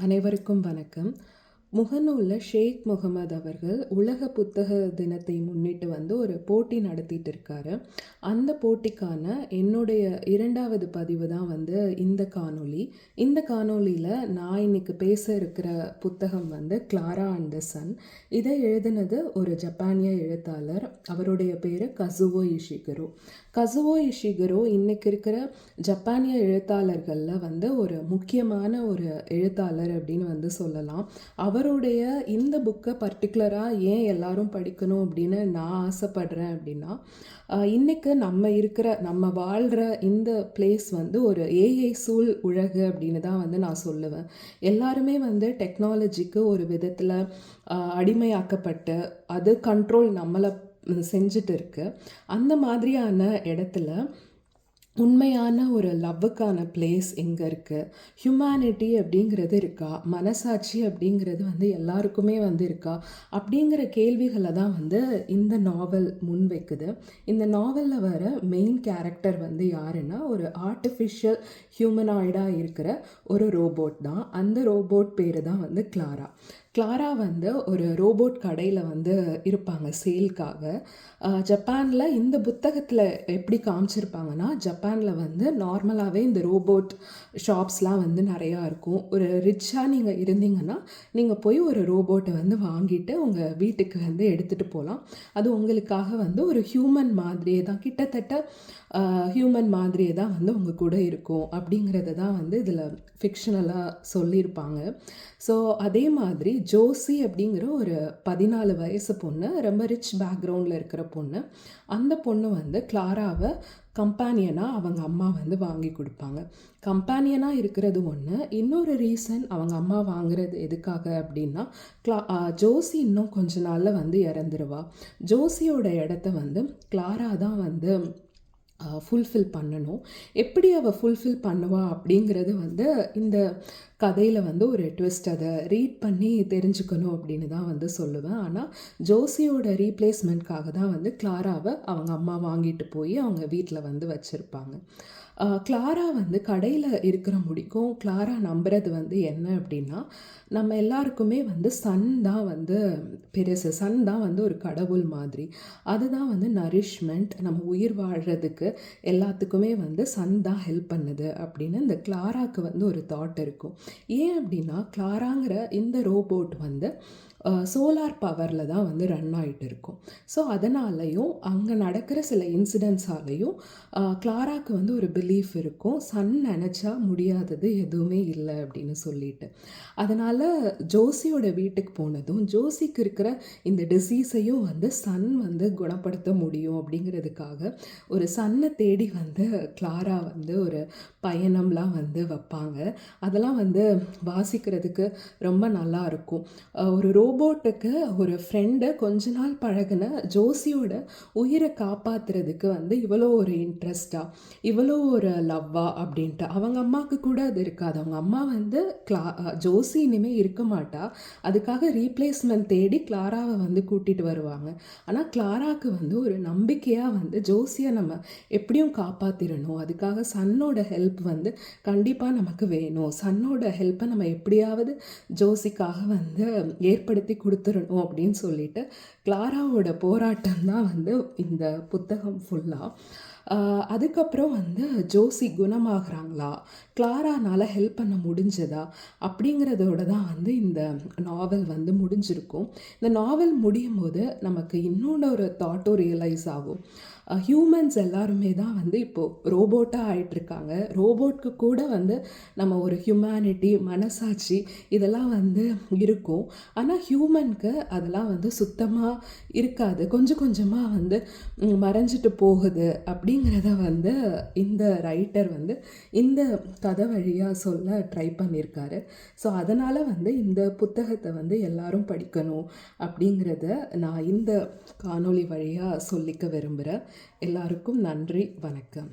அனைவருக்கும் வணக்கம். முகநூலில் ஷேக் முகமது அவர்கள் உலக புத்தக தினத்தை முன்னிட்டு ஒரு போட்டி நடத்திட்டு இருக்காரு. அந்த போட்டிக்கான என்னுடைய 2வது பதிவு தான் இந்த காணொளி. இந்த காணொளியில் நான் இன்னைக்கு பேச இருக்கிற புத்தகம் கிளாரா அண்ட் த சன். இதை எழுதினது ஒரு ஜப்பானிய எழுத்தாளர். அவருடைய பேர் கசுவோ இஷிகரோ. கசுவோ இஷிகரோ இன்னைக்கு இருக்கிற ஜப்பானிய எழுத்தாளர்களில் ஒரு முக்கியமான ஒரு எழுத்தாளர் அப்படின்னு சொல்லலாம். அவருடைய இந்த புக்கை பர்டிகுலராக ஏன் எல்லாரும் படிக்கணும் அப்படின்னு நான் ஆசைப்படுறேன் அப்படின்னா, இன்றைக்கு நம்ம வாழ்கிற இந்த பிளேஸ் ஒரு ஏஐ சூழ் உலகு அப்படின்னு தான் நான் சொல்லுவேன். எல்லாருமே டெக்னாலஜிக்கு ஒரு விதத்தில் அடிமையாக்கப்பட்டு அது கண்ட்ரோல் நம்மளை செஞ்சுட்டு இருக்கு. அந்த மாதிரியான இடத்துல உண்மையான ஒரு லவ்வுக்கான பிளேஸ் எங்கே இருக்குது? ஹியூமனிட்டி அப்படிங்கிறது இருக்கா? மனசாட்சி அப்படிங்கிறது எல்லாருக்குமே இருக்கா? அப்படிங்கிற கேள்விகளை தான் இந்த நாவல் முன்வைக்குது. இந்த நாவலில் வர மெயின் கேரக்டர் யாருன்னா, ஒரு ஆர்டிஃபிஷியல் ஹியூமனாய்டாக இருக்கிற ஒரு ரோபோட் தான். அந்த ரோபோட் பேர் தான் கிளாரா. கிளாரா ஒரு ரோபோட் கடையில் இருப்பாங்க சேல்காக. ஜப்பானில் இந்த புத்தகத்தில் எப்படி காமிச்சிருப்பாங்கன்னா, ஜப்பானில் நார்மலாகவே இந்த ரோபோட் ஷாப்ஸ்லாம் நிறையா இருக்கும். ஒரு ரிச்சாக நீங்கள் இருந்தீங்கன்னா நீங்கள் போய் ஒரு ரோபோட்டை வாங்கிட்டு உங்கள் வீட்டுக்கு எடுத்துகிட்டு போகலாம். அது உங்களுக்காக ஒரு ஹியூமன் மாதிரியே தான், கிட்டத்தட்ட ஹியூமன் மாதிரியே தான் உங்கள் கூட இருக்கும் அப்படிங்கிறத தான் இதில் ஃபிக்ஷனலாக சொல்லியிருப்பாங்க. ஸோ அதே மாதிரி ஜோசி அப்படிங்கிற ஒரு 14 வயசு பொண்ணு, ரொம்ப ரிச் பேக்ரவுண்டில் இருக்கிற பொண்ணு. அந்த பொண்ணு கிளாராவை கம்பானியனாக அவங்க அம்மா வாங்கி கொடுப்பாங்க. கம்பானியனாக இருக்கிறது ஒன்று. இன்னொரு ரீசன் அவங்க அம்மா வாங்குறது எதுக்காக அப்படின்னா, ஜோசி இன்னும் கொஞ்ச நாளில் இறந்துருவா. ஜோசியோட இடத்த கிளாரா தான் ஃபுல்ஃபில் பண்ணணும். எப்படி அவள் ஃபுல்ஃபில் பண்ணுவா அப்படிங்கிறது இந்த கதையில் ஒரு ட்விஸ்ட். அதை ரீட் பண்ணி தெரிஞ்சுக்கணும் அப்படின்னு தான் சொல்லுவேன். ஆனால் ஜோசியோட ரீப்ளேஸ்மெண்ட்காக தான் கிளாராவை அவங்க அம்மா வாங்கிட்டு போய் அவங்க வீட்டில் வச்சுருப்பாங்க. கிளாரா கடையில் இருக்கிற முடிக்கும் கிளாரா நம்புறது என்ன அப்படின்னா, நம்ம எல்லாருக்குமே சன் தான் பெருசு. சன் தான் ஒரு கடவுள் மாதிரி. அதுதான் நரிஷ்மெண்ட். நம்ம உயிர் வாழ்கிறதுக்கு எல்லாத்துக்குமே சன் தான் ஹெல்ப் பண்ணுது அப்படின்னு இந்த கிளாராக்கு ஒரு தாட் இருக்கும். ஏன் அப்படின்னா, கிளாராங்கிற இந்த ரோபோட் சோலார் பவரில் தான் ரன் ஆகிட்டு இருக்கும். ஸோ அதனாலையும் அங்கே நடக்கிற சில இன்சிடென்ட்ஸாலையும் கிளாராக்கு ஒரு பிலீஃப் இருக்கும், சன் நினச்சா முடியாதது எதுவுமே இல்லை அப்படின்னு சொல்லிட்டு. அதனால் ஜோசியோட வீட்டுக்கு போனதும் ஜோசிக்கு இருக்கிற இந்த டிசீஸையும் சன் குணப்படுத்த முடியும் அப்படிங்கிறதுக்காக ஒரு சன்னை தேடி கிளாரா ஒரு பயணம்லாம் வைப்பாங்க. அதெல்லாம் வாசிக்கிறதுக்கு ரொம்ப நல்லா இருக்கும். ஒரு ரோபோட்டுக்கு ஒரு ஃப்ரெண்டை கொஞ்ச நாள் பழகின ஜோசியோட உயிரை காப்பாற்றுறதுக்கு இவ்வளோ ஒரு இன்ட்ரெஸ்டாக, இவ்வளோ ஒரு லவ்வா அப்படின்ட்டு அவங்க அம்மாவுக்கு கூட அது இருக்காது. அவங்க அம்மா ஜோசி இனிமேல் இருக்க மாட்டா, அதுக்காக ரீப்ளேஸ்மெண்ட் தேடி கிளாராவை கூட்டிகிட்டு வருவாங்க. ஆனால் கிளாராவுக்கு ஒரு நம்பிக்கையாக ஜோசியை நம்ம எப்படியும் காப்பாற்றிடணும், அதுக்காக சன்னோட ஹெல்ப் கண்டிப்பாக நமக்கு வேணும், சன்னோட ஹெல்ப்பை நம்ம எப்படியாவது ஜோசிக்காக ஏற்படுத்தி கொடுத்துடணும் அப்படின்னு சொல்லிட்டு கிளாராவோட போராட்டம் தான் இந்த புத்தகம் ஃபுல்லாக. அதுக்கப்புறம் ஜோசி குணமாகறாங்களா, கிளாரானால் ஹெல்ப் பண்ண முடிஞ்சதா அப்படிங்கிறதோட தான் இந்த நாவல் முடிஞ்சிருக்கும். இந்த நாவல் முடியும் போது நமக்கு இன்னொன்று தாட்டும் ரியலைஸ் ஆகும். ஹியூமன்ஸ் எல்லாருமே தான் இப்போது ரோபோட்டாக ஆகிட்டுருக்காங்க. ரோபோட்க்கு கூட நம்ம ஒரு ஹியூமனிட்டி, மனசாட்சி இதெல்லாம் இருக்கும். ஆனால் ஹியூமனுக்கு அதெல்லாம் சுத்தமாக இருக்காது, கொஞ்சம் கொஞ்சமாக மறைஞ்சிட்டு போகுது அப்படிங்கிறத இந்த ரைட்டர் இந்த கதை வழியாக சொல்ல ட்ரை பண்ணியிருக்காரு. ஸோ அதனால் இந்த புத்தகத்தை எல்லாரும் படிக்கணும் அப்படிங்கிறத நான் இந்த காணொளி வழியாக சொல்லிக்க விரும்புகிறேன். எல்லாருக்கும் நன்றி, வணக்கம்.